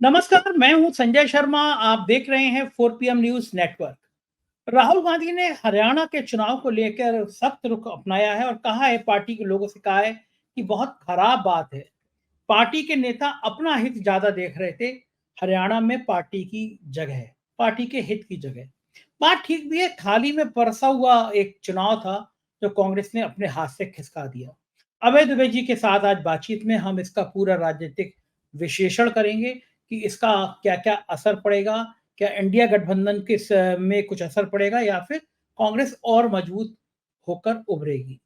नमस्कार, मैं हूं संजय शर्मा। आप देख रहे हैं 4 PM news network. Rahul Gandhi ने हरियाणा के चुनाव को लेकर सख्त रुख अपनाया है और कहा है, पार्टी के लोगों से कहा है कि बहुत खराब बात है। पार्टी के नेता अपना हित ज्यादा देख रहे थे। हरियाणा में पार्टी की जगह है, पार्टी के हित की जगह। बात ठीक भी है, थाली में परसा हुआ एक चुनाव था जो कांग्रेस ने अपने हाथ से खिसका दिया। अभय दुबे जी के साथ आज बातचीत में हम इसका पूरा राजनीतिक विश्लेषण करेंगे कि इसका क्या-क्या असर पड़ेगा, क्या इंडिया गठबंधन के में कुछ असर पड़ेगा या फिर कांग्रेस और मजबूत होकर उभरेगी।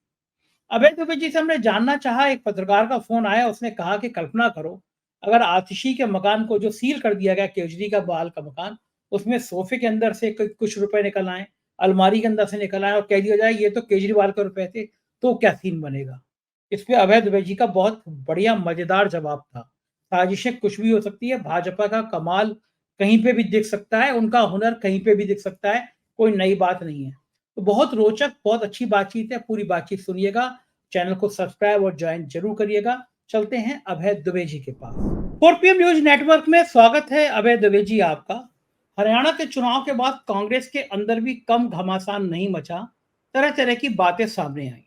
अभय दुबे जी से हमने जानना चाहा, एक पत्रकार का फोन आया, उसने कहा कि कल्पना करो, अगर आतिशी के मकान को जो सील कर दिया गया, केजरीवाल का मकान, उसमें सोफे के अंदर से कुछ रुपए निकल आए, अलमारी के अंदर से निकल आए और कह दिया जाए ये तो केजरीवाल के रुपए थे, तो क्या सीन बनेगा। इस पे अभय दुबे जी का बहुत बढ़िया मजेदार जवाब था। साजिशें कुछ भी हो सकती है, भाजपा का कमाल कहीं पे भी दिख सकता है, उनका हुनर कहीं पे भी दिख सकता है, कोई नई बात नहीं है। तो बहुत रोचक, बहुत अच्छी बातचीत है, पूरी बातचीत सुनिएगा। चैनल को सब्सक्राइब और ज्वाइन जरूर करिएगा। चलते हैं अभय दुबे जी के पास। 4 PM न्यूज नेटवर्क में स्वागत है अभय दुबे जी आपका। हरियाणा के चुनाव के बाद कांग्रेस के अंदर भी कम घमासान नहीं मचा, तरह तरह की बातें सामने आई।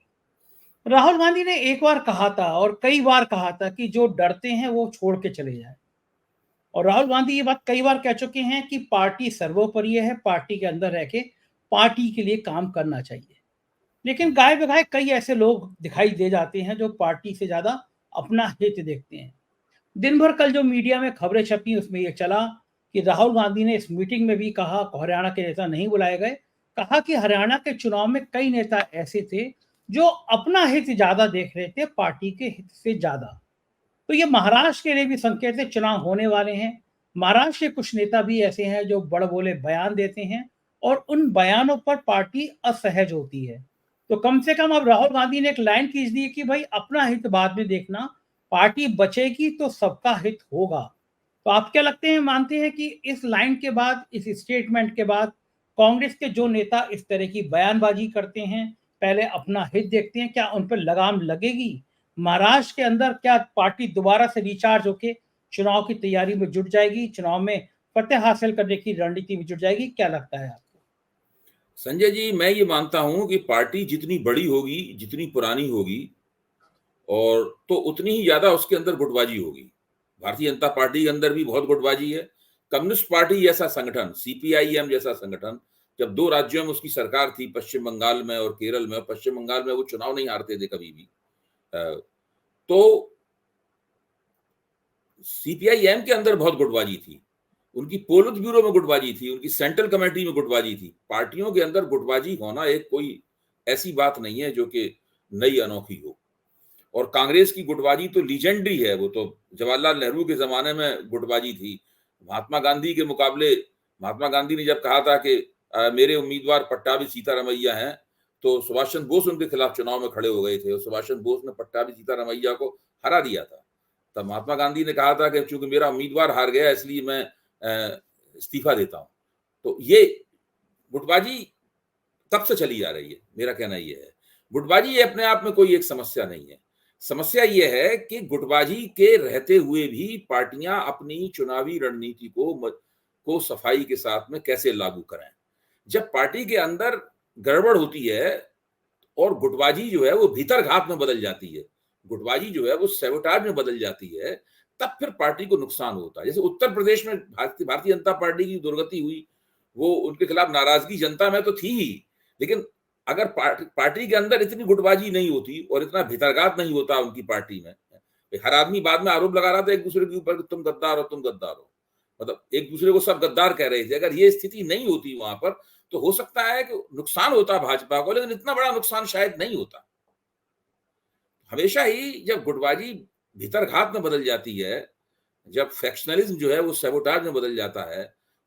राहुल गांधी ने एक बार कहा था और कई बार कहा था कि जो डरते हैं वो छोड़ के चले जाए। और राहुल गांधी ये बात कई बार कह चुके हैं कि पार्टी सर्वोपरि है, पार्टी के अंदर रह के पार्टी के लिए काम करना चाहिए। लेकिन गाय बगाए कई ऐसे लोग दिखाई दे जाते हैं जो पार्टी से ज्यादा अपना हित देखते हैं। दिन भर कल जो मीडिया में खबरें छपी उसमें यह चला कि राहुल गांधी ने इस मीटिंग में भी कहा, हरियाणा के नेता नहीं बुलाए गए, कहा कि हरियाणा के चुनाव में कई नेता ऐसे थे जो अपना हित ज्यादा देख रहे थे, पार्टी के हित से ज्यादा। तो ये महाराष्ट्र के लिए भी संकेत है, चुनाव होने वाले हैं। महाराष्ट्र के कुछ नेता भी ऐसे हैं जो बड़ बोले बयान देते हैं और उन बयानों पर पार्टी असहज होती है। तो कम से कम अब राहुल गांधी ने एक लाइन खींच दी कि भाई अपना हित बाद में देखना, पार्टी बचेगी तो सबका हित होगा। तो आप क्या लगते हैं, मानते हैं कि इस लाइन के बाद, इस स्टेटमेंट के बाद कांग्रेस के जो नेता इस तरह की बयानबाजी करते हैं, पहले अपना हित देखते हैं, क्या उन पर लगाम लगेगी? महाराष्ट्र के अंदर क्या पार्टी दोबारा से रिचार्ज होके चुनाव की तैयारी में जुट जाएगी, चुनाव में फतेह हासिल करने की रणनीति में जुट जाएगी? क्या लगता है आपको? संजय जी, मैं ये मानता हूं कि पार्टी जितनी बड़ी होगी, जितनी पुरानी होगी और तो उतनी ही ज्यादा उसके अंदर गुटबाजी होगी। भारतीय जनता पार्टी के अंदर भी बहुत गुटबाजी है। कम्युनिस्ट पार्टी जैसा संगठन, सीपीआईएम जैसा संगठन, जब दो राज्यों में उसकी सरकार थी, पश्चिम बंगाल में और केरल में, पश्चिम बंगाल में वो चुनाव नहीं हारते थे कभी भी। तो सीपीआईएम के अंदर बहुत गुटबाजी थी, उनकी पोलित ब्यूरो में गुटबाजी थी, उनकी सेंट्रल कमेटी में गुटबाजी थी। पार्टियों के अंदर गुटबाजी होना एक कोई ऐसी बात नहीं है जो कि नई अनोखी हो। और कांग्रेस की गुटबाजी तो लीजेंडरी है, वो तो जवाहरलाल नेहरू के जमाने में गुटबाजी थी। महात्मा गांधी के मुकाबले, महात्मा गांधी ने जब कहा था कि मेरे उम्मीदवार पट्टाभी सीतारमैया हैं, तो सुभाष चंद्र बोस उनके खिलाफ चुनाव में खड़े हो गए थे और सुभाष चंद्र बोस ने पट्टाभी सीतारमैया को हरा दिया था। तब महात्मा गांधी ने कहा था कि चूंकि मेरा उम्मीदवार हार गया इसलिए मैं इस्तीफा देता हूं। तो ये गुटबाजी कब से चली आ रही है, मेरा कहना यह है। गुटबाजी ये अपने आप में कोई एक समस्या नहीं है। समस्या यह है कि गुटबाजी के रहते हुए भी पार्टियां अपनी चुनावी रणनीति को सफाई के साथ में कैसे लागू करें। जब पार्टी के अंदर गड़बड़ होती है और गुटबाजी जो है वो भीतर घात में बदल जाती है, गुटबाजी जो है वो सैबोटाज में बदल जाती है, तब फिर पार्टी को नुकसान होता है। जैसे उत्तर प्रदेश में भारतीय जनता पार्टी की दुर्गति हुई, वो उनके खिलाफ नाराजगी जनता में तो थी ही, लेकिन अगर पार्टी के अंदर इतनी गुटबाजी नहीं होती और इतना भीतरघात नहीं होता उनकी पार्टी में, हर आदमी बाद में आरोप लगा रहा था एक दूसरे के ऊपर, तुम गद्दार हो, तुम गद्दार हो, मतलब एक दूसरे को सब गद्दार कह रहे थे। अगर ये स्थिति नहीं होती वहां पर, तो हो सकता है कि नुकसान होता भाजपा को, लेकिन इतना बड़ा नुकसान शायद नहीं होता। हमेशा ही जब गुटबाजी भीतरघात में बदल जाती है, जब फैक्शनलिज्म जो है वो सैबोटाज में बदल जाता है,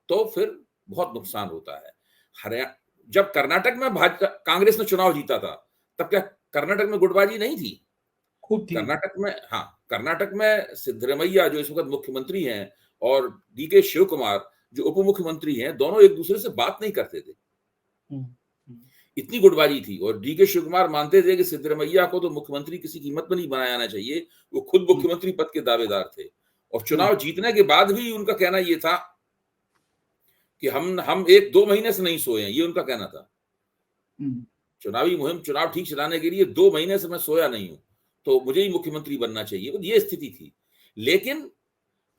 तो फिर बहुत नुकसान होता है। हरियाणा, जब कर्नाटक में भाजपा कांग्रेस ने चुनाव जीता था, तब क्या कर्नाटक में गुटबाजी नहीं थी? खूब थी। कर्नाटक में, हाँ, कर्नाटक में सिद्धरमैया जो इस वक्त मुख्यमंत्री हैं और डीके शिव कुमार जो उप मुख्यमंत्री हैं, दोनों एक दूसरे से बात नहीं करते थे। हम्म, हम्म। इतनी गुटबाजी थी और डीके शिव कुमार मानते थे कि सिद्धरमैया को तो मुख्यमंत्री किसी कीमत पर नहीं बनाया जाना चाहिए, वो खुद मुख्यमंत्री पद के दावेदार थे। और चुनाव जीतने के बाद भी उनका कहना ये था कि हम 1-2 महीने से नहीं सोए हैं, ये उनका कहना था। चुनावी मुहिम, चुनाव ठीक चलाने के लिए 2 महीने से मैं सोया नहीं हूं, तो मुझे ही मुख्यमंत्री बनना चाहिए, ये स्थिति थी। लेकिन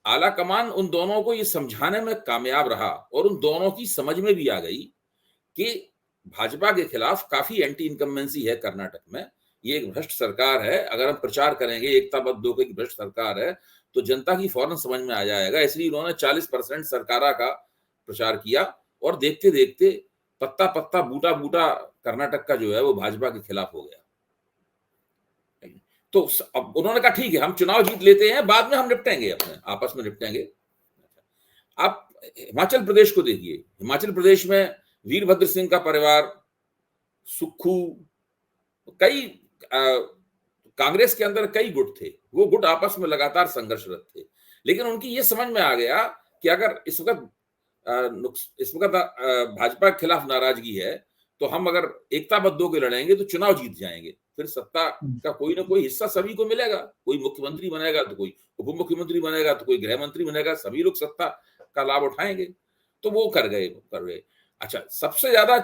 आला कमान उन दोनों को ये समझाने में कामयाब रहा और उन दोनों की समझ में भी आ गई कि भाजपा के खिलाफ काफी एंटी इनकम्बेंसी है कर्नाटक में, ये एक भ्रष्ट सरकार है। अगर हम प्रचार करेंगे एकता बद्ध होकर की भ्रष्ट सरकार है, तो जनता की फौरन समझ में आ जाएगा। इसलिए उन्होंने 40% सरकारा का प्रचार किया और देखते देखते पत्ता पत्ता बूटा बूटा कर्नाटक का जो है वो भाजपा के खिलाफ हो गया। तो अब उन्होंने कहा ठीक है, हम चुनाव जीत लेते हैं, बाद में हम निपटेंगे, अपने आपस में निपटेंगे। आप हिमाचल प्रदेश को देखिए, हिमाचल प्रदेश में वीरभद्र सिंह का परिवार, सुक्खू, कई कांग्रेस के अंदर कई गुट थे, वो गुट आपस में लगातार संघर्षरत थे। लेकिन उनकी ये समझ में आ गया कि अगर इस वक्त भाजपा के खिलाफ नाराजगी है, तो हम अगर एकताबद्ध होकर लड़ेंगे तो चुनाव जीत जाएंगे, फिर सत्ता का कोई ना कोई हिस्सा सभी को मिलेगा। कोई मुख्यमंत्री बनेगा तो कोई उप मुख्यमंत्री बनेगा तो कोई गृह मंत्री बनेगा, सभी लोग सत्ता का लाभ उठाएंगे। तो वो कर गए। अच्छा, सबसे ज्यादा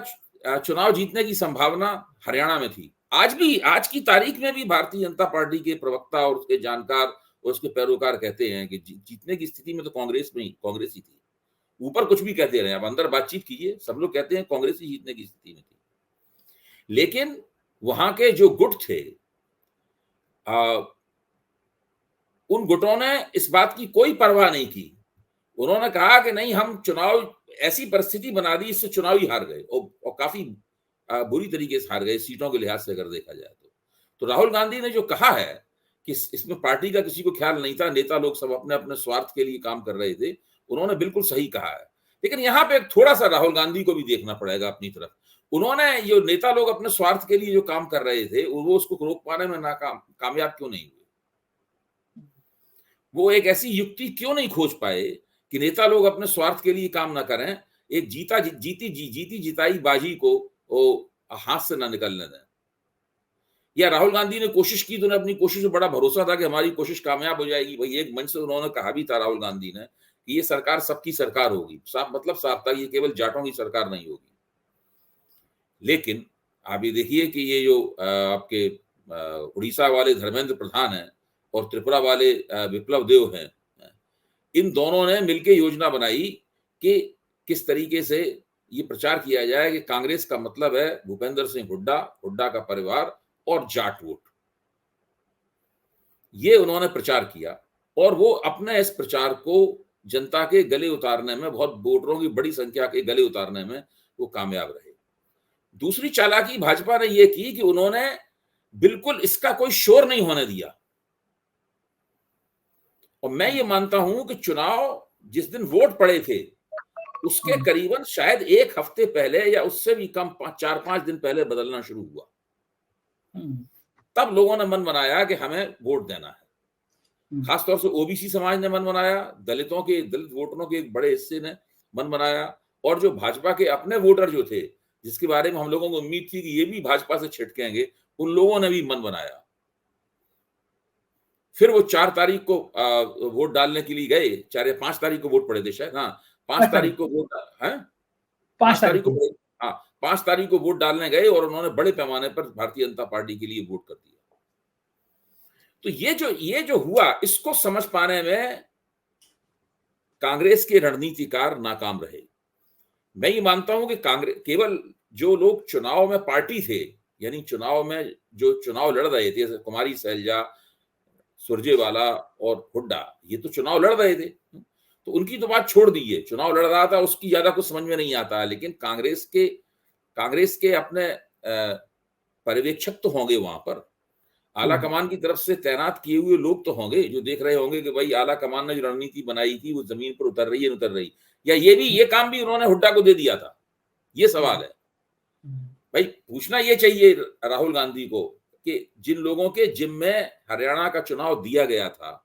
चुनाव जीतने की संभावना हरियाणा में थी। आज की तारीख में भी भारतीय जनता पार्टी के प्रवक्ता और उसके जानकार और उसके पैरोकार कहते हैं कि जीतने की स्थिति में तो कांग्रेस ही थी। ऊपर कुछ भी कहते रहे, अब अंदर बातचीत कीजिए, सब लोग कहते हैं कांग्रेस ही जीतने की स्थिति में थी। लेकिन वहां के जो गुट थे, उन गुटों ने इस बात की कोई परवाह नहीं की। उन्होंने कहा कि नहीं, हम चुनाव, ऐसी परिस्थिति बना दी, इससे चुनाव ही हार गए और काफी बुरी तरीके से हार गए सीटों के लिहाज से अगर देखा जाए तो राहुल गांधी ने जो कहा है कि इसमें पार्टी का किसी को ख्याल नहीं था, नेता लोग सब अपने अपने स्वार्थ के लिए काम कर रहे थे, उन्होंने बिल्कुल सही कहा है। लेकिन यहाँ पे थोड़ा सा राहुल गांधी को भी देखना पड़ेगा अपनी तरफ। उन्होंने, जो नेता लोग अपने स्वार्थ के लिए जो काम कर रहे थे, वो उसको रोक पाने में कामयाब क्यों नहीं हुए? वो एक ऐसी युक्ति क्यों नहीं खोज पाए कि नेता लोग अपने स्वार्थ के लिए काम ना करें, एक जीती जिताई बाजी को वो हाथ से ना निकलने दें। या राहुल गांधी ने कोशिश की तो उन्हें अपनी कोशिश में बड़ा भरोसा था कि हमारी कोशिश कामयाब हो जाएगी। भाई, एक मंच से उन्होंने कहा भी था राहुल गांधी ने कि ये सरकार सबकी सरकार होगी, साफ था, ये केवल जाटों की सरकार नहीं होगी। लेकिन आप ये देखिए कि ये जो आपके उड़ीसा वाले धर्मेंद्र प्रधान हैं और त्रिपुरा वाले विप्लव देव हैं, इन दोनों ने मिलकर योजना बनाई कि किस तरीके से ये प्रचार किया जाए कि कांग्रेस का मतलब है भूपेंद्र सिंह हुड्डा का परिवार और जाट वोट। ये उन्होंने प्रचार किया और वो अपने इस प्रचार को जनता के गले उतारने में, बहुत वोटरों की बड़ी संख्या के गले उतारने में वो कामयाब रहे। दूसरी चालाकी भाजपा ने यह की कि उन्होंने बिल्कुल इसका कोई शोर नहीं होने दिया। और मैं ये मानता हूं कि चुनाव जिस दिन वोट पड़े थे उसके करीबन शायद 1 हफ्ते पहले या उससे भी कम 4-5 दिन पहले बदलना शुरू हुआ। तब लोगों ने मन बनाया कि हमें वोट देना है। खासतौर से ओबीसी समाज ने मन बनाया, दलित वोटरों के एक बड़े हिस्से ने मन बनाया, और जो भाजपा के अपने वोटर जो थे, जिसके बारे में हम लोगों को उम्मीद थी कि ये भी भाजपा से छिटकेंगे, उन लोगों ने भी मन बनाया। फिर वो 4 तारीख को वोट डालने के लिए गए, 4 या 5 तारीख को वोट पड़े थे शायद, हाँ 5 तारीख को वोट है, 5 तारीख को, हाँ 5 तारीख को वोट डालने गए और उन्होंने बड़े पैमाने पर भारतीय जनता पार्टी के लिए वोट कर दिया। तो ये जो हुआ, इसको समझ पाने में कांग्रेस के रणनीतिकार नाकाम रहे। मैं ये मानता हूं कि कांग्रेस, केवल जो लोग चुनाव में पार्टी थे, यानी चुनाव में जो चुनाव लड़ रहे थे, जैसे कुमारी सैलजा, सुरजेवाला और हुड्डा, ये तो चुनाव लड़ रहे थे, तो उनकी तो बात छोड़ दीजिए, चुनाव लड़ रहा था उसकी ज्यादा कुछ समझ में नहीं आता। लेकिन कांग्रेस के अपने पर्यवेक्षक तो होंगे वहां पर, आला कमान की तरफ से तैनात किए हुए लोग तो होंगे जो देख रहे होंगे कि भाई आला कमान ने जो रणनीति बनाई थी वो जमीन पर उतर रही है, उतर रही, या ये काम भी उन्होंने हुड्डा को दे दिया था, ये सवाल है। भाई पूछना ये चाहिए राहुल गांधी को कि जिन लोगों के जिम्मे हरियाणा का चुनाव दिया गया था,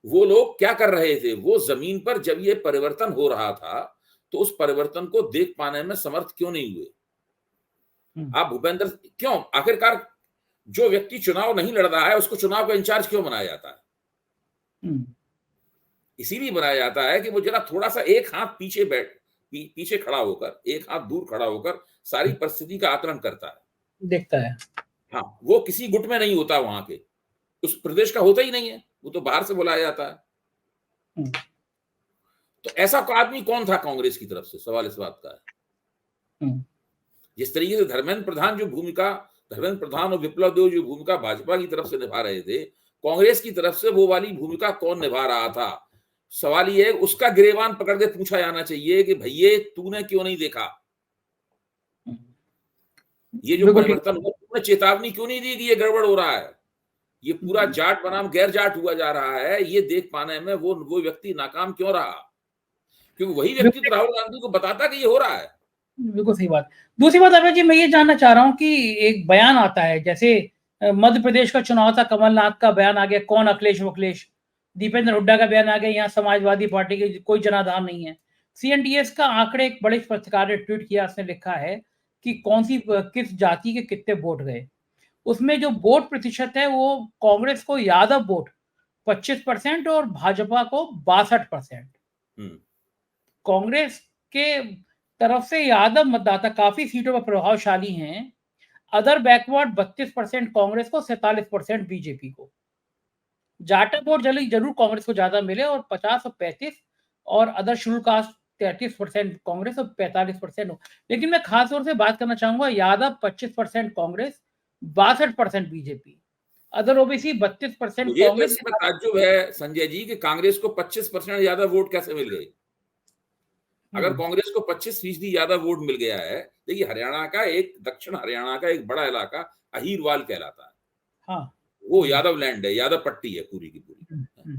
वो लोग क्या कर रहे थे? वो जमीन पर जब ये परिवर्तन हो रहा था तो उस परिवर्तन को देख पाने में समर्थ क्यों नहीं हुए? आप भूपेंद्र, क्यों आखिरकार जो व्यक्ति चुनाव नहीं लड़ रहा है उसको चुनाव का इंचार्ज क्यों बनाया जाता है? इसीलिए बनाया जाता है कि वो जरा थोड़ा सा एक हाथ पीछे खड़ा होकर, एक हाथ दूर खड़ा होकर सारी परिस्थिति का आकलन करता है, देखता है। हाँ, वो किसी गुट में नहीं होता, वहां के उस प्रदेश का होता ही नहीं है, वो तो बाहर से बुलाया जाता है। तो ऐसा आदमी कौन था कांग्रेस की तरफ से, सवाल इस बात का है। जिस तरीके से धर्मेंद्र प्रधान और विप्लव देव जो भूमिका भाजपा की तरफ से निभा रहे थे, कांग्रेस की तरफ से वो वाली भूमिका कौन निभा रहा था? सवाल ये है, उसका गिरेबान पकड़ के पूछा जाना चाहिए कि भैया तूने क्यों नहीं देखा, ये जो परिवर्तन हुआ, तूने चेतावनी क्यों नहीं दी कि ये गड़बड़ हो रहा है, ये पूरा जाट बनाम गैर जाट हुआ जा रहा है, ये देख पाने में वो व्यक्ति नाकाम क्यों रहा? क्योंकि वही व्यक्ति तो राहुल गांधी को बताता कि ये हो रहा है। बिल्कुल सही बात। दूसरी बात अभय जी, मैं ये जानना चाह रहा हूँ कि एक बयान आता है, जैसे मध्य प्रदेश का चुनाव था, कमलनाथ का बयान आ गया, कौन अखिलेश वखिलेश, दीपेंद्र हुड्डा का बयान आ गया, यहाँ समाजवादी पार्टी के कोई जनाधार नहीं है। सीएनटीएस का आंकड़े एक बड़े पत्रकार ने ट्वीट किया, उसने लिखा है कि किस जाति के कितने वोट गए। उसमें जो वोट प्रतिशत है वो कांग्रेस को यादव वोट 25% और भाजपा को 62%। कांग्रेस के तरफ से यादव मतदाता काफी सीटों पर प्रभावशाली हैं। अदर बैकवर्ड 32% कांग्रेस को, 47% बीजेपी को। जाटा वोट जरूर कांग्रेस को ज्यादा मिले, और 50 और 35, और अदर शेड्यूल कास्ट 33% कांग्रेस और 45% हो। लेकिन मैं खास तौर से बात करना चाहूंगा, Yadav 25% Congress, 62% BJP, other OBC 32% Congress. तो ताज्जुब है संजय जी कि कांग्रेस को 25% ज्यादा वोट कैसे मिल गए? अगर कांग्रेस को 25% ज्यादा वोट मिल गया है, देखिए दक्षिण हरियाणा का एक बड़ा इलाका अहीरवाल कहलाता है। हाँ, वो यादव लैंड है, यादव पट्टी है पूरी की पूरी।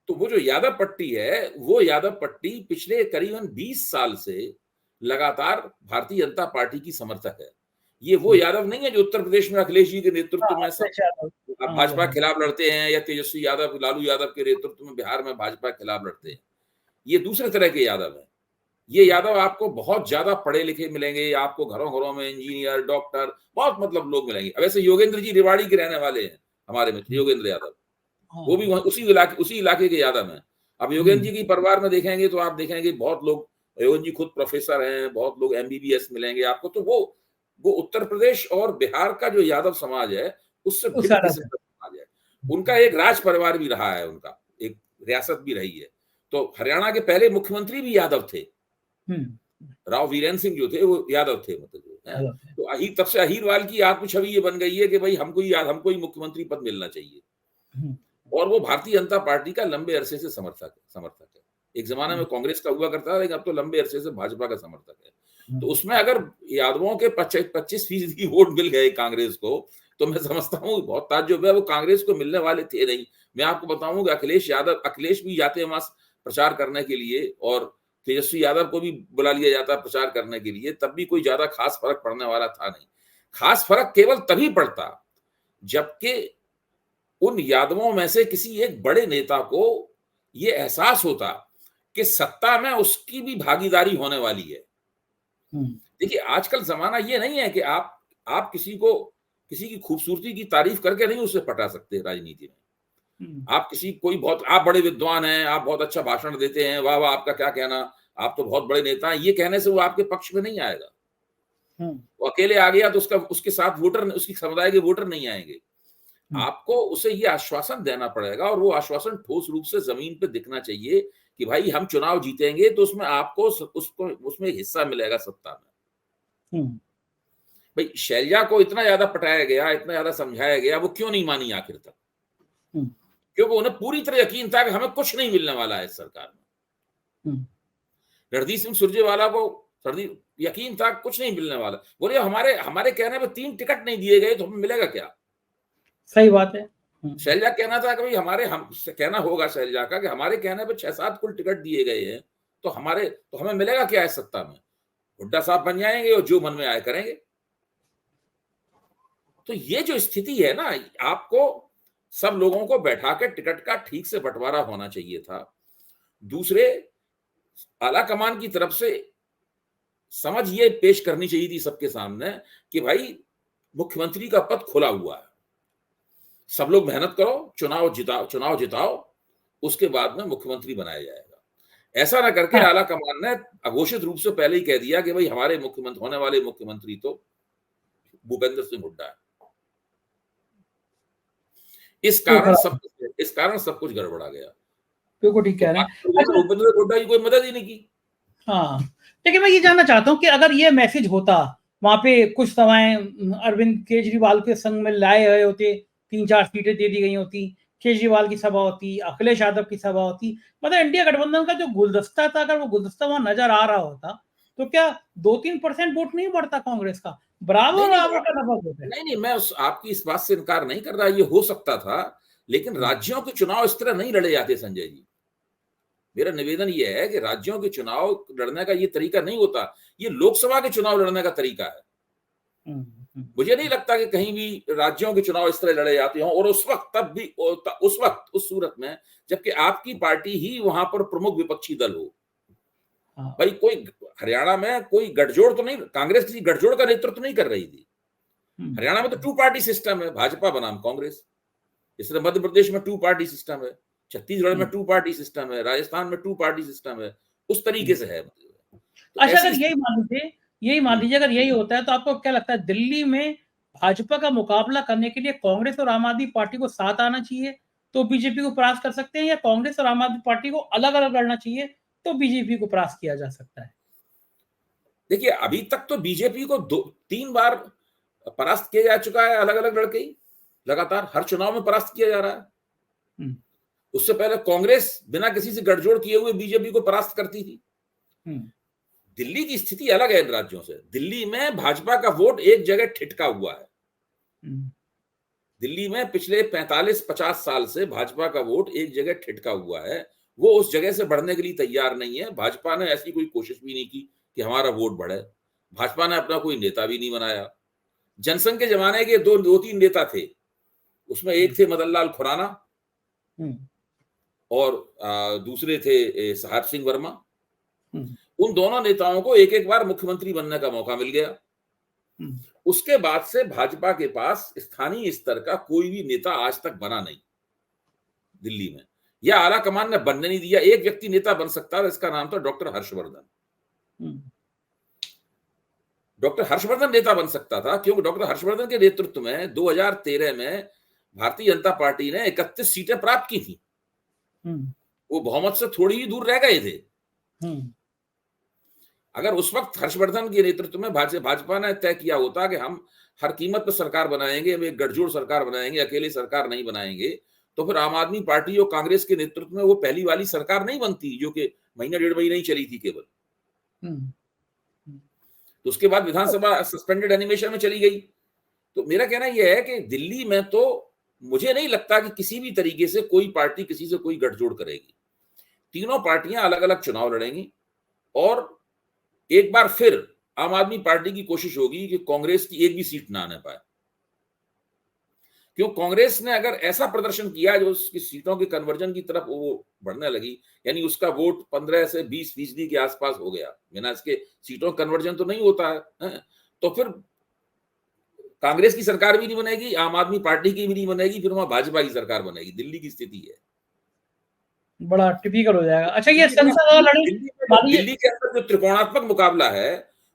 तो वो जो यादव पट्टी है, वो यादव पट्टी पिछले करीबन 20 साल से लगातार भारतीय जनता पार्टी की समर्थक है। ये वो यादव नहीं है जो उत्तर प्रदेश में अखिलेश जी के नेतृत्व में भाजपा के खिलाफ लड़ते हैं, या तेजस्वी यादव, लालू यादव के नेतृत्व में बिहार में भाजपा के खिलाफ लड़ते हैं। ये दूसरे तरह के यादव है। ये यादव आपको बहुत ज्यादा पढ़े लिखे मिलेंगे, आपको घरों घरों में इंजीनियर, डॉक्टर, बहुत मतलब लोग मिलेंगे। वैसे योगेंद्र जी रेवाड़ी के रहने वाले हैं, हमारे मित्र योगेंद्र यादव, वो भी उसी इलाके के यादव हैं। अब योगेंद्र जी की परिवार में देखेंगे तो आप देखेंगे बहुत लोग, योगेंद्र जी खुद प्रोफेसर हैं, बहुत लोग MBBS मिलेंगे आपको। तो वो उत्तर प्रदेश और बिहार का जो यादव समाज है, उससे भिन्न किस्म का समाज है। उनका एक राज परिवार भी रहा है, उनका एक रियासत भी रही है। तो हरियाणा के पहले मुख्यमंत्री भी यादव थे, राव वीरेंद्र सिंह जो थे वो यादव थे, मतलब तो तब से अहीरवाल की आत्म छवि ये बन गई है कि भाई हमको ही मुख्यमंत्री पद मिलना चाहिए। और वो भारतीय जनता पार्टी का लंबे अरसे से समर्थक है। एक जमाने में कांग्रेस का हुआ करता था, लेकिन अब तो लंबे अरसे से भाजपा का समर्थक है। तो उसमें अगर यादवों के 25% वोट मिल गए कांग्रेस को, तो मैं समझता हूँ बहुत ताज्जुब है, वो कांग्रेस को मिलने वाले थे नहीं। मैं आपको बताऊं कि अखिलेश भी जाते हैं वहां प्रचार करने के लिए, और तेजस्वी यादव को भी बुला लिया जाता प्रचार करने के लिए, तब भी कोई ज्यादा खास फर्क पड़ने वाला था नहीं। खास फर्क केवल तभी पड़ता जबकि उन यादवों में से किसी एक बड़े नेता को यह एहसास होता कि सत्ता में उसकी भी भागीदारी होने वाली है। देखिए आजकल जमाना ये नहीं है कि आप किसी की खूबसूरती की तारीफ करके नहीं उसे पटा सकते राजनीति में। आप आप बड़े विद्वान हैं, आप बहुत अच्छा भाषण देते हैं, वाह वाह आपका क्या कहना, आप तो बहुत बड़े नेता हैं, ये कहने से वो आपके पक्ष में नहीं आएगा। वो अकेले आ गया तो उसके साथ उसकी समुदाय के वोटर नहीं आएंगे। आपको उसे ये आश्वासन देना पड़ेगा, और वो आश्वासन ठोस रूप से जमीन पे दिखना चाहिए कि भाई हम चुनाव जीतेंगे तो उसमें आपको उसमें हिस्सा मिलेगा सत्ता में। भाई शैलजा को इतना ज्यादा पटाया गया, इतना ज्यादा समझाया गया, वो क्यों नहीं मानी आखिर तक? क्योंकि उन्हें पूरी तरह यकीन था कि हमें कुछ नहीं मिलने वाला है इस सरकार में। रणदीप सिंह सुरजेवाला को यकीन था कुछ नहीं मिलने वाला। बोले हमारे कहने पे 3 टिकट नहीं दिए गए तो हमें मिलेगा क्या? सही बात है। शैलजा कहना था कि भाई कहना होगा शैलजा का कि हमारे कहने पे 6-7 कुल टिकट दिए गए हैं, तो हमें मिलेगा क्या इस सत्ता में? हुड्डा साहब बन जाएंगे और जो मन में आए करेंगे। तो ये जो स्थिति है ना, आपको सब लोगों को बैठा के टिकट का ठीक से बंटवारा होना चाहिए था। दूसरे, आला कमान की तरफ से समझ ये पेश करनी चाहिए थी सबके सामने कि भाई मुख्यमंत्री का पद खुला हुआ है, सब लोग मेहनत करो, चुनाव जिताओ, उसके बाद में मुख्यमंत्री बनाया जाएगा। ऐसा ना करके हाँ। आला कमान ने अघोषित रूप से पहले ही कह दिया कि भाई हमारे मुख्यमंत्री होने वाले मुख्यमंत्री तो भूपेंद्र सिंह हुड्डा है। इस तो कारण सब कुछ गड़बड़ा गया। बिल्कुल ठीक तो कह रहे हैं। अच्छा, भूपेंद्र सिंह हुड्डा की कोई मदद ही नहीं की। हाँ, लेकिन मैं ये जानना चाहता हूँ कि अगर ये मैसेज होता, वहाँ पे कुछ समय अरविंद केजरीवाल के संग में लाए गए होते, 3-4 सीटें दे दी गई होती, केजरीवाल की सभा होती, अखिलेश यादव की सभा होती, मतलब इंडिया गठबंधन का जो गुलदस्ता था, अगर वो गुलदस्ता वहाँ नजर आ रहा होता, तो क्या 2-3% वोट नहीं बढ़ता कांग्रेस का? नहीं, बराबर का नफा होता है। नहीं, मैं आपकी इस बात से इनकार नहीं कर रहा, ये हो सकता था, लेकिन राज्यों के चुनाव इस तरह नहीं लड़े जाते संजय जी। मेरा निवेदन ये है कि राज्यों के चुनाव लड़ने का ये तरीका नहीं होता, ये लोकसभा के चुनाव लड़ने का तरीका है। मुझे नहीं लगता कि कहीं भी राज्यों के चुनाव इस तरह लड़े जाते हों, और उस वक्त तब भी उस सूरत में जबकि आपकी पार्टी ही वहां पर प्रमुख विपक्षी दल हो। भाई कोई हरियाणा में कोई गठजोड़ तो नहीं, कांग्रेस किसी गठजोड़ का नेतृत्व नहीं कर रही थी। हरियाणा में तो 2 पार्टी सिस्टम है, भाजपा बनाम कांग्रेस। इस तरह मध्य प्रदेश में 2 पार्टी सिस्टम है, छत्तीसगढ़ में 2 पार्टी सिस्टम है, राजस्थान में 2 पार्टी सिस्टम है, उस तरीके से है। तो अच्छा, अगर यही मान लीजिए अगर यही होता है, तो आपको क्या लगता है दिल्ली में भाजपा का मुकाबला करने के लिए कांग्रेस और आम आदमी पार्टी को साथ आना चाहिए तो बीजेपी को परास्त कर सकते हैं, या कांग्रेस और आम आदमी पार्टी को अलग अलग लड़ना चाहिए तो बीजेपी को परास्त किया जा सकता है? देखिए, अभी तक तो बीजेपी को 3 बार परास्त किया जा चुका है, अलग अलग लड़के ही लगातार हर चुनाव में परास्त किया जा रहा है। उससे पहले कांग्रेस बिना किसी से गठजोड़ किए हुए बीजेपी को परास्त करती थी। दिल्ली की स्थिति अलग है इन राज्यों से। दिल्ली में भाजपा का वोट एक जगह ठिठका हुआ है। दिल्ली में पिछले 45-50 साल से भाजपा का वोट एक जगह ठिठका हुआ है, वो उस जगह से बढ़ने के लिए तैयार नहीं है। भाजपा ने ऐसी कोई कोशिश भी नहीं की कि हमारा वोट बढ़े। भाजपा ने अपना कोई नेता भी नहीं बनाया। जनसंघ के जमाने के 2-3 नेता थे, उसमें एक थे मदन लाल खुराना और दूसरे थे साहब सिंह वर्मा। उन दोनों नेताओं को एक एक बार मुख्यमंत्री बनने का मौका मिल गया। उसके बाद से भाजपा के पास स्थानीय स्तर का कोई भी नेता आज तक बना नहीं दिल्ली में, या आला कमान ने बनने नहीं दिया। एक व्यक्ति नेता बन सकता था, इसका नाम था डॉक्टर हर्षवर्धन। डॉक्टर हर्षवर्धन नेता बन सकता था, क्योंकि डॉक्टर हर्षवर्धन के नेतृत्व में 2013 में भारतीय जनता पार्टी ने 31 सीटें प्राप्त की थी। वो बहुमत से थोड़ी ही दूर रह गए थे। अगर उस वक्त हर्षवर्धन के नेतृत्व में भाजपा ने तय किया होता कि हम हर कीमत पर सरकार बनाएंगे, हम एक गठजोड़ सरकार बनाएंगे, अकेले सरकार नहीं बनाएंगे, तो फिर आम आदमी पार्टी और कांग्रेस के नेतृत्व में वो पहली वाली सरकार नहीं बनती, जो कि महीना 1.5 महीना ही चली थी केवल। तो उसके बाद विधानसभा सस्पेंडेड एनिमेशन में चली गई। तो मेरा कहना यह है कि दिल्ली में तो मुझे नहीं लगता कि किसी भी तरीके से कोई पार्टी किसी से कोई गठजोड़ करेगी। तीनों पार्टियां अलग अलग चुनाव लड़ेंगी, और एक बार फिर आम आदमी पार्टी की कोशिश होगी कि कांग्रेस की एक भी सीट ना आने पाए। क्यों कांग्रेस ने अगर ऐसा प्रदर्शन किया जो उसकी सीटों के कन्वर्जन की तरफ वो बढ़ने लगी, यानी उसका वोट 15 से 20% के आसपास हो गया, बिना इसके सीटों कन्वर्जन तो नहीं होता है, तो फिर कांग्रेस की सरकार भी नहीं बनेगी, आम आदमी पार्टी की भी नहीं बनेगी, फिर वहां भाजपा की सरकार बनेगी। दिल्ली की स्थिति है, बड़ा टिपिकल हो जाएगा। अच्छा, ये संसद दिल्ली के अंदर जो त्रिकोणात्मक मुकाबला है,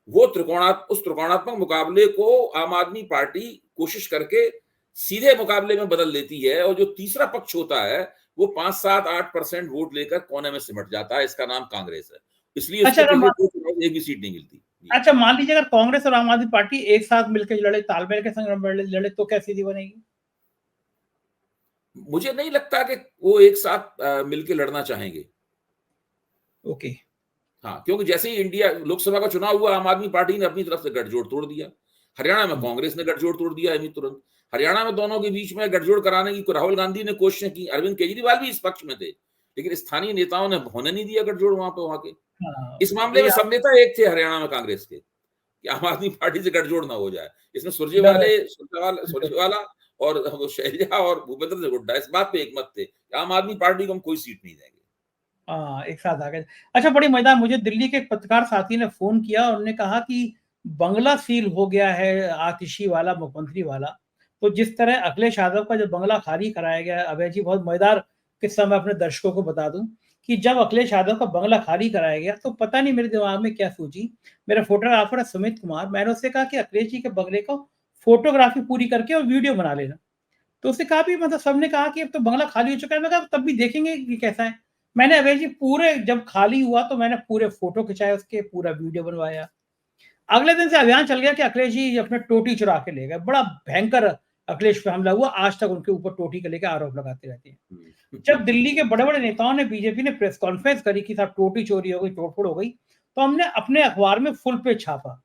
वो उस त्रिकोणात्मक मुकाबले को आम आदमी पार्टी कोशिश करके सीधे मुकाबले में बदल देती है, और जो तीसरा पक्ष होता है वो 5-7-8% वोट लेकर कोने में सिमट जाता है। इसका नाम कांग्रेस है, इसलिए एक भी सीट नहीं मिलती। अच्छा, मान लीजिए अगर कांग्रेस और आम आदमी पार्टी एक साथ मिलकर लड़े, तालमेल के संग लड़े, तो क्या स्थिति बनेगी? मुझे नहीं लगता कि वो एक साथ मिलकर लड़ना चाहेंगे। ओके। हाँ, क्योंकि जैसे ही इंडिया लोकसभा का चुनाव हुआ, आम आदमी पार्टी ने अपनी तरफ से गठजोड़ तोड़ दिया। हरियाणा में कांग्रेस ने गठजोड़ तोड़ दिया अभी तुरंत। हरियाणा में दोनों के बीच में गठजोड़ कराने की राहुल गांधी ने कोशिशें की, अरविंद केजरीवाल भी इस पक्ष में थे, लेकिन स्थानीय नेताओं ने होने नहीं दिया गठजोड़ वहां के। इस मामले में सब नेता एक थे हरियाणा में कांग्रेस के, कि आम आदमी पार्टी से गठजोड़ ना हो जाए। इसमें सुरजेवाला और शैलजा और भूपेंद्र सिंह हुड्डा इस बात पे एकमत थे कि आम आदमी पार्टी को हम कोई सीट नहीं देंगे। एक साथ आ गए। अच्छा, बड़ी मजेदार, मुझे दिल्ली के एक पत्रकार साथी ने फोन किया और उन्होंने कहा कि बंगला सील हो गया है, आतिशी वाला, मुख्यमंत्री वाला। तो जिस तरह अखिलेश यादव का जो बंगला खाली कराया गया है, अभय जी बहुत मजेदार किस्सा मैं अपने दर्शकों को बता दूं कि जब अखिलेश यादव का बंगला खाली कराया गया तो पता नहीं मेरे दिमाग में क्या सूझी। मेरा फोटोग्राफर है सुमित कुमार, मैंने उससे कहा कि अखिलेश जी के बंगले को फोटोग्राफी पूरी करके और वीडियो बना लेना। तो उसने कहा भी मतलब सबने कहा कि अब तो बंगला खाली हो चुका है। मैं कहा तब भी देखेंगे कि कैसा है। मैंने अभय जी पूरे जब खाली हुआ तो मैंने पूरे फोटो खिंचाए उसके, पूरा वीडियो बनवाया। अगले दिन से अभियान चल गया कि अखिलेश जी अपने टोटी चुरा के ले गए। बड़ा भयंकर अखिलेश पे हमला हुआ। आज तक उनके ऊपर टोटी को लेके आरोप लगाते रहते हैं। जब दिल्ली के बड़े-बड़े नेताओं ने बीजेपी ने प्रेस कॉन्फ्रेंस करी कि साहब टोटी चोरी हो गई, तोड़-फोड़ हो गई, तो हमने अपने अखबार में फुल पेज छापा।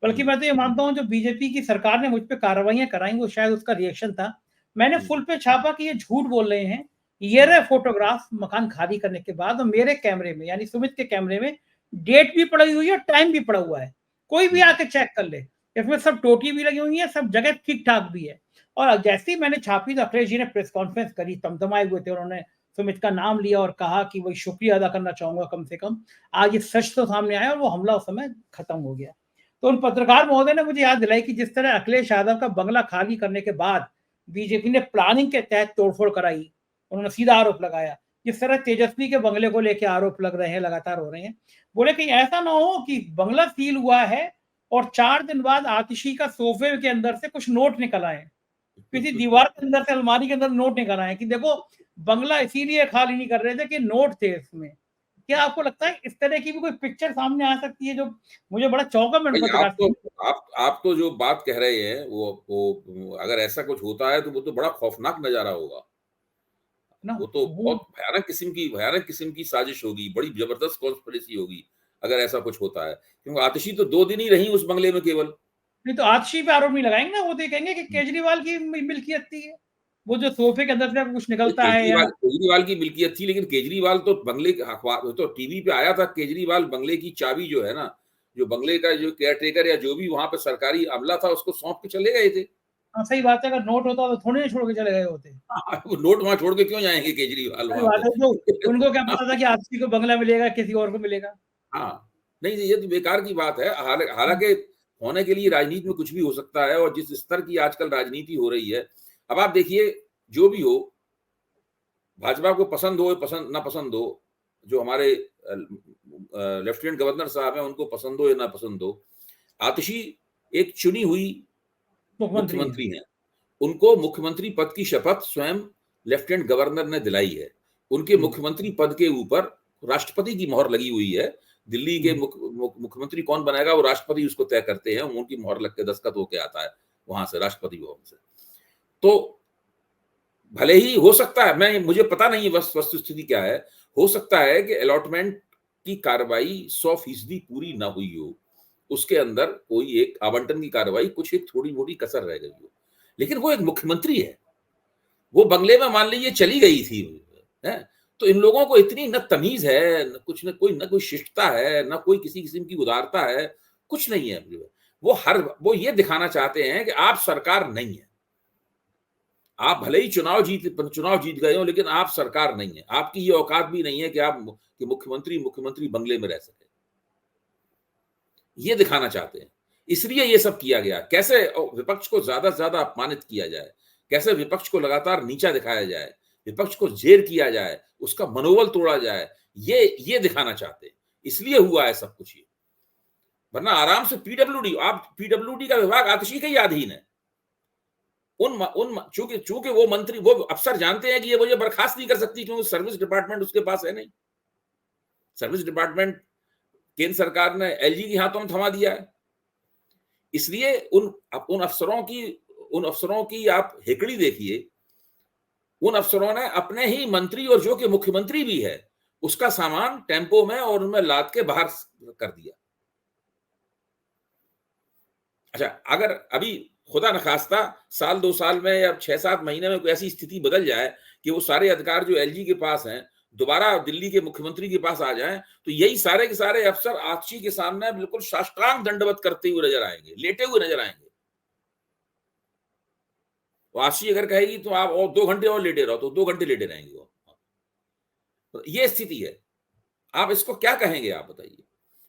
बल्कि मैं तो ये मानता हूँ जो बीजेपी की सरकार ने मुझ पे कार्रवाइयाँ कराई वो शायद उसका रिएक्शन था। मैंने फुल पेज छापा कि ये झूठ बोल रहे हैं। ये रहे फोटोग्राफ मकान खाली करने के बाद और मेरे कैमरे में यानी सुमित के कैमरे में डेट भी पड़ी हुई है, टाइम भी पड़ा हुआ है। कोई भी आके चेक कर ले। इसमें सब टोटी भी लगी हुई है, सब जगह ठीक-ठाक भी है। और जैसे ही मैंने छापी तो अखिलेश जी ने प्रेस कॉन्फ्रेंस करी, तमतमाए हुए थे। उन्होंने सुमित का नाम लिया और कहा कि वही शुक्रिया अदा करना चाहूँगा कम से कम। आज ये सच तो सामने आया और वो हमला उस समय खत्म हो गया। तो उन पत्रकार महोदय ने मुझे याद दिलाई कि जिस तरह अखिलेश यादव का बंगला खाली करने के बाद बीजेपी ने प्लानिंग के तहत तोड़फोड़ कराई, उन्होंने सीधा आरोप लगाया। जिस तरह तेजस्वी के बंगले को लेके आरोप लग रहे हैं, लगातार हो रहे हैं। बोले कहीं ऐसा ना हो कि बंगला सील हुआ है और 4 दिन बाद आतिशी का सोफे के अंदर से कुछ नोट निकल आए। किसी दीवार के अंदर से अलमारी के अंदर नोट निकल आए कि देखो बंगला इसीलिए खाली नहीं कर रहे थे कि नोट थे इसमें। क्या आपको लगता है इस तरह की भी कोई पिक्चर सामने आ सकती है जो मुझे बड़ा चौंका मैं उन भाई पत्रकार से। आप तो जो बात कह रहे हैं वो अगर ऐसा कुछ होता है तो वो तो बड़ा खौफनाक नजारा होगा। ना वो तो वो बहुत भयानक किस्म की साजिश होगी, बड़ी जबरदस्त कॉन्स्पिरेसी होगी अगर ऐसा कुछ होता है। क्योंकि आतिशी तो 2 दिन ही रही उस बंगले में केवल। नहीं तो आतिशी पे आरोप नहीं लगाएंगे ना, वो तो ये कहेंगे कि केजरीवाल की मिल्कियत थी है। वो जो सोफे के अंदर से कुछ निकलता है या केजरीवाल की मिल्कियत थी, लेकिन केजरीवाल तो बंगले अखबार तो टीवी पे आया था। केजरीवाल बंगले की चाबी जो है ना, जो बंगले का जो केयरटेकर या जो भी वहां पे सरकारी अमला था उसको सौंप के चले गए थे। हाँ, सही बात है। अगर नोट होता तो थोड़ी ना छोड़ के चले गए होते। वो नोट वहां छोड़ के क्यों जाएंगे केजरीवाल सही वहां बात पे? है। जो उनको क्या पता था कि आतिशी को बंगला मिलेगा, किसी और को मिलेगा। हाँ, नहीं ये तो बेकार की बात है। हालांकि होने के लिए राजनीति में कुछ भी हो सकता है, और जिस स्तर की आजकल राजनीति हो रही है, अब आप देखिए जो भी हो, भाजपा को पसंद हो पसंद ना पसंद हो, जो हमारे लेफ्टिनेंट गवर्नर साहब हैं उनको पसंद हो या ना पसंद हो, आतिशी एक चुनी हुई मुख्यमंत्री हैं। मुख्यमंत्री हैं। उनको मुख्यमंत्री पद की शपथ स्वयं लेफ्टिनेंट गवर्नर ने दिलाई है। उनके मुख्यमंत्री पद के ऊपर राष्ट्रपति की मोहर लगी हुई है। दिल्ली के मुख्यमंत्री कौन बनाएगा वो राष्ट्रपति उसको तय करते हैं, उनकी मोहर लग के दस्तखत होके आता है वहां से, राष्ट्रपति भवन से। तो भले ही हो सकता है, मुझे पता नहीं वस्तु स्थिति क्या है, हो सकता है कि अलॉटमेंट की कार्रवाई 100% पूरी ना हुई हो, उसके अंदर कोई एक आवंटन की कार्रवाई कुछ एक थोड़ी मोटी कसर रह गई हो, लेकिन वो एक मुख्यमंत्री है। वो बंगले में मान लीजिए चली गई थी है, तो इन लोगों को इतनी न तमीज है, न कोई शिष्टता है, न कोई किसी किस्म की उदारता है, कुछ नहीं है। वो ये दिखाना चाहते हैं कि आप सरकार नहीं है। आप भले ही चुनाव जीत गए हो, लेकिन आप सरकार नहीं है। आपकी ये औकात भी नहीं है कि आप मुख्यमंत्री बंगले में रह सके। ये दिखाना चाहते हैं, इसलिए ये सब किया गया। कैसे विपक्ष को ज्यादा से ज्यादा अपमानित किया जाए, कैसे विपक्ष को लगातार नीचा दिखाया जाए, विपक्ष को जेर किया जाए, उसका मनोबल तोड़ा जाए, ये दिखाना चाहते हैं। इसलिए हुआ है सब कुछ ये। वरना आराम से पीडब्ल्यूडी का विभाग आतिशी के ही अधीन है। चूंकि वो अफसर जानते हैं कि ये मुझे बर्खास्त नहीं कर सकती, क्योंकि सर्विस डिपार्टमेंट उसके पास है नहीं। सर्विस डिपार्टमेंट केंद्र सरकार ने एलजी के हाथों में थमा दिया है। इसलिए उन अफसरों की आप हेकड़ी देखिए। उन अफसरों ने अपने ही मंत्री और जो कि मुख्यमंत्री भी है उसका सामान टेम्पो में और उनमें लाद के बाहर कर दिया। अच्छा, अगर अभी खुदा न खास्ता साल 2 साल में या 6-7 महीने में कोई ऐसी स्थिति बदल जाए कि वो सारे अधिकार जो एलजी के पास हैं दोबारा दिल्ली के मुख्यमंत्री के पास आ जाएं, तो यही सारे के सारे अफसर आतिशी के सामने बिल्कुल साष्टांग दंडवत करते हुए नजर आएंगे, लेटे हुए नजर आएंगे। तो आतिशी अगर कहेगी तो आप और 2 घंटे और लेटे रहो, तो 2 घंटे लेटे रहेंगे वो। तो ये स्थिति है। आप इसको क्या कहेंगे, आप बताइए।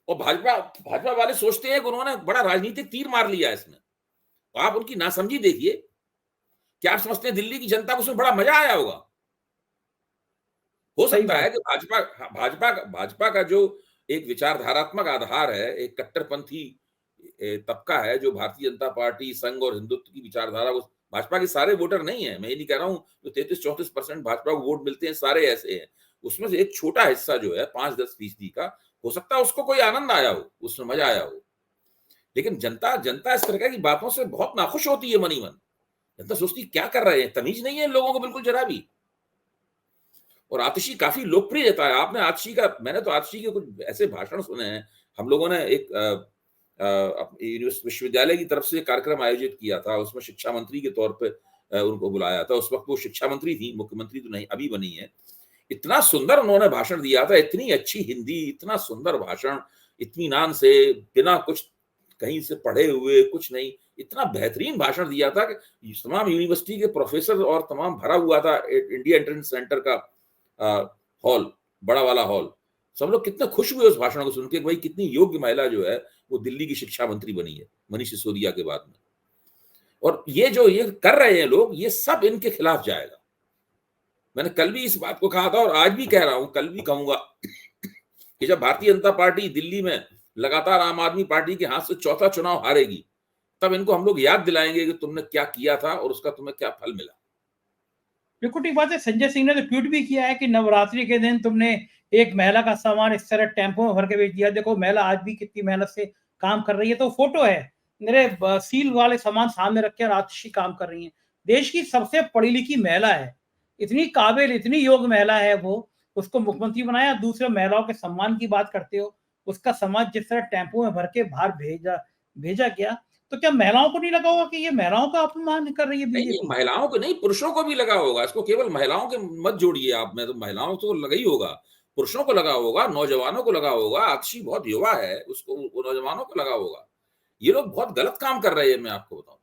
और भाजपा वाले सोचते हैं कि उन्होंने बड़ा राजनीतिक तीर मार लिया इसमें। तो आप उनकी नासमझी देखिए। क्या आप समझते हैं दिल्ली की जनता को उसमें बड़ा मजा आया होगा? हो सही सकता बात। है कि भाजपा का जो एक विचारधारात्मक आधार है, एक कट्टरपंथी तबका है जो भारतीय जनता पार्टी, संघ और हिंदुत्व की विचारधारा को, भाजपा के सारे वोटर नहीं है, मैं ये नहीं कह रहा हूँ जो 33-34% भाजपा को वोट मिलते हैं सारे ऐसे हैं। उसमें से एक छोटा हिस्सा जो है 5-10% का, हो सकता है उसको कोई आनंद आया हो, उसमें मजा आया हो। लेकिन जनता जनता इस तरह की बातों से बहुत नाखुश होती है मन ही मन। जनता सोचती क्या कर रहे हैं, तमीज नहीं है इन लोगों को बिल्कुल जरा भी। और आतिशी काफी लोकप्रिय रहता है। आपने आतिशी का, मैंने तो आतिशी के कुछ ऐसे भाषण सुने हैं। हम लोगों ने एक विश्वविद्यालय की तरफ से कार्यक्रम आयोजित किया था, उसमें शिक्षा मंत्री के तौर पे उनको बुलाया था। उस वक्त वो शिक्षा मंत्री थी, मुख्यमंत्री तो नहीं, अभी बनी है। इतना सुंदर उन्होंने भाषण दिया था, इतनी अच्छी हिंदी, इतना सुंदर भाषण, इत्मीनान से, बिना कुछ कहीं से पढ़े हुए, कुछ नहीं, इतना बेहतरीन भाषण दिया था कि तमाम यूनिवर्सिटी के प्रोफेसर और तमाम भरा हुआ था इंडिया एंट्रेंस सेंटर का हॉल, बड़ा वाला हॉल। सब लोग कितने खुश हुए उस भाषण को सुन के, भाई कितनी योग्य महिला जो है वो दिल्ली की शिक्षा मंत्री बनी है मनीष सिसोदिया के बाद में। और ये जो ये कर रहे हैं लोग, ये सब इनके खिलाफ जाएगा। मैंने कल भी इस बात को कहा था और आज भी कह रहा हूं, कल भी कहूंगा कि जब भारतीय जनता पार्टी दिल्ली में लगातार आम आदमी पार्टी के हाथ से चौथा चुनाव हारेगी, तब इनको हम लोग याद दिलाएंगे कि तुमने क्या किया था और उसका तुम्हें क्या फल मिला। बिल्कुल ठीक बात है। संजय सिंह ने तो ट्वीट भी किया है कि नवरात्रि के दिन तुमने एक महिला का सामान इस तरह टेम्पो में भर के भेज दिया। देखो महिला आज भी कितनी मेहनत से काम कर रही है। तो फोटो है, मेरे सील वाले सामान सामने रख के आतिशी काम कर रही है। देश की सबसे पढ़ी लिखी महिला है, इतनी काबिल, इतनी योग्य महिला है वो, उसको मुख्यमंत्री बनाया। दूसरे महिलाओं के सम्मान की बात करते हो, उसका सामान जिस तरह टेम्पो में भर के बाहर भेजा भेजा गया, तो क्या महिलाओं को नहीं लगा होगा कि ये महिलाओं का अपमान कर रही है नहीं नहीं, बीजेपी? महिलाओं को नहीं, पुरुषों को भी लगा होगा। इसको केवल महिलाओं के मत जोड़िए आप, में तो महिलाओं को लगा ही होगा, पुरुषों को लगा होगा, नौजवानों को लगा होगा। आतिशी बहुत युवा है, उसको, वो नौजवानों को लगा होगा। ये लोग बहुत गलत काम कर रहे हैं, मैं आपको बताऊं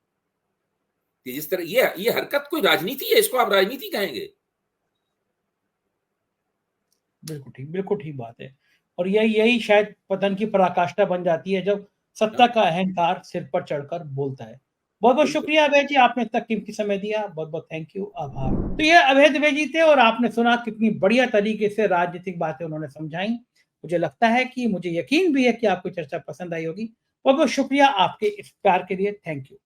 कि जिस तरह ये हरकत कोई राजनीति है, इसको आप राजनीति कहेंगे? बिल्कुल ठीक बात है। और यही यही शायद पतन की पराकाष्ठा बन जाती है जब सत्ता हाँ, का अहंकार सिर पर चढ़कर बोलता है। बहुत-बहुत बिल्कुल। शुक्रिया अभय जी, आपने इतना कीमती समय दिया। बहुत-बहुत थैंक यू, आभार। तो ये अभय द्विवेदी जी थे और आपने सुना कितनी बढ़िया तरीके से राजनीतिक बातें उन्होंने समझाई। मुझे लगता है कि, मुझे यकीन भी है कि आपको चर्चा पसंद आई होगी। बहुत-बहुत शुक्रिया आपके इस प्यार के लिए। Thank you.